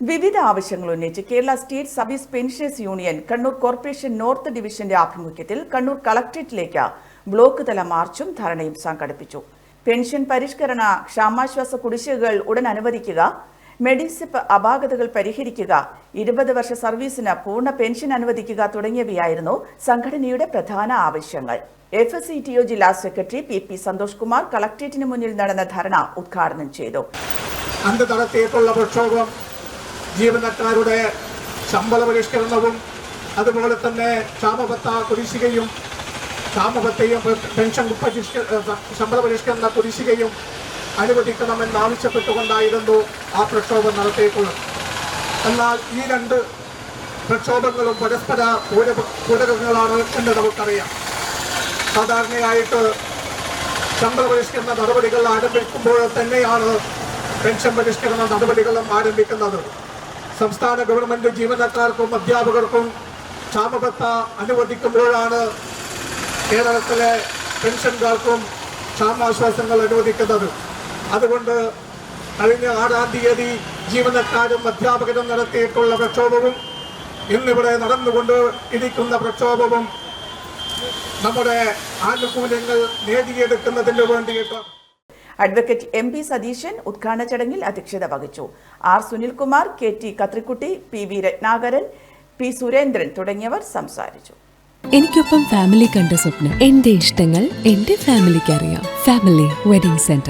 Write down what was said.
വിവിധ ആവശ്യങ്ങൾ ഉന്നയിച്ച് Kerala state service pensioners union Kannur corporation north ഡിവിഷന്റെ ആഭിമുഖ്യത്തിൽ കണ്ണൂർ കളക്ടറേറ്റിലേക്ക് ബ്ലോക്ക് തല മാർച്ചും ധർണയും സംഘടിപ്പിച്ചു. പെൻഷൻ പരിഷ്കരണ, ക്ഷാമാശ്വാസ കുടിശ്ശികകൾ ഉടൻ അനുവദിക്കുക, മെഡിസിപ്പ് അപാകതകൾ പരിഹരിക്കുക, 20 വർഷ സർവീസിന് പൂർണ്ണ പെൻഷൻ അനുവദിക്കുക തുടങ്ങിയവയായിരുന്നു സംഘടനയുടെ പ്രധാന ആവശ്യങ്ങൾ. FSCTO ജില്ലാ സെക്രട്ടറി PP സന്തോഷ് കുമാർ കളക്ടറേറ്റിന് മുന്നിൽ നടന്ന ധർണ ഉദ്ഘാടനം ചെയ്തു. ജീവനക്കാരുടെ ശമ്പള പരിഷ്കരണവും അതുപോലെ തന്നെ ക്ഷാമബത്ത കുടിശ്ശികയും പെൻഷൻ ശമ്പള പരിഷ്കരണ കുടിശ്ശികയും അനുവദിക്കണമെന്നാവശ്യപ്പെട്ടുകൊണ്ടായിരുന്നു ആ പ്രക്ഷോഭം നടത്തിയിട്ടുള്ളത്. എന്നാൽ ഈ രണ്ട് പ്രക്ഷോഭങ്ങളും പരസ്പര പൂരകങ്ങളാണ് എന്ന് നമുക്കറിയാം. സാധാരണയായിട്ട് ശമ്പള പരിഷ്കരണ നടപടികൾ ആരംഭിക്കുമ്പോൾ തന്നെയാണ് പെൻഷൻ പരിഷ്കരണ നടപടികളും ആരംഭിക്കുന്നത്. സംസ്ഥാന ഗവൺമെന്റ് ജീവനക്കാർക്കും അധ്യാപകർക്കും ക്ഷാമബത്ത അനുവദിക്കുമ്പോഴാണ് കേരളത്തിലെ പെൻഷൻകാർക്കും ക്ഷാമാശ്വാസങ്ങൾ അനുവദിക്കുന്നത്. അതുകൊണ്ട് കഴിഞ്ഞ 6-ാം തീയതി ജീവനക്കാരും അധ്യാപകരും നടത്തിയിട്ടുള്ള പ്രക്ഷോഭവും ഇന്നിവിടെ നടന്നുകൊണ്ട് ഇരിക്കുന്ന പ്രക്ഷോഭവും നമ്മുടെ ആനുകൂല്യങ്ങൾ നേടിയെടുക്കുന്നതിന് വേണ്ടിയിട്ട്. അഡ്വക്കേറ്റ് MP സതീശൻ ഉദ്ഘാടന ചടങ്ങിൽ അധ്യക്ഷത വഹിച്ചു. R Sunilkumar, KT കത്രിക്കുട്ടി, PV Ratnakaran, P Surendran തുടങ്ങിയവർ സംസാരിച്ചു. എനിക്കൊപ്പം ഫാമിലി കണ്ട സ്വപ്നം. എന്റെ ഇഷ്ടങ്ങൾ എന്റെ ഫാമിലിക്ക് അറിയാം. Family wedding centre.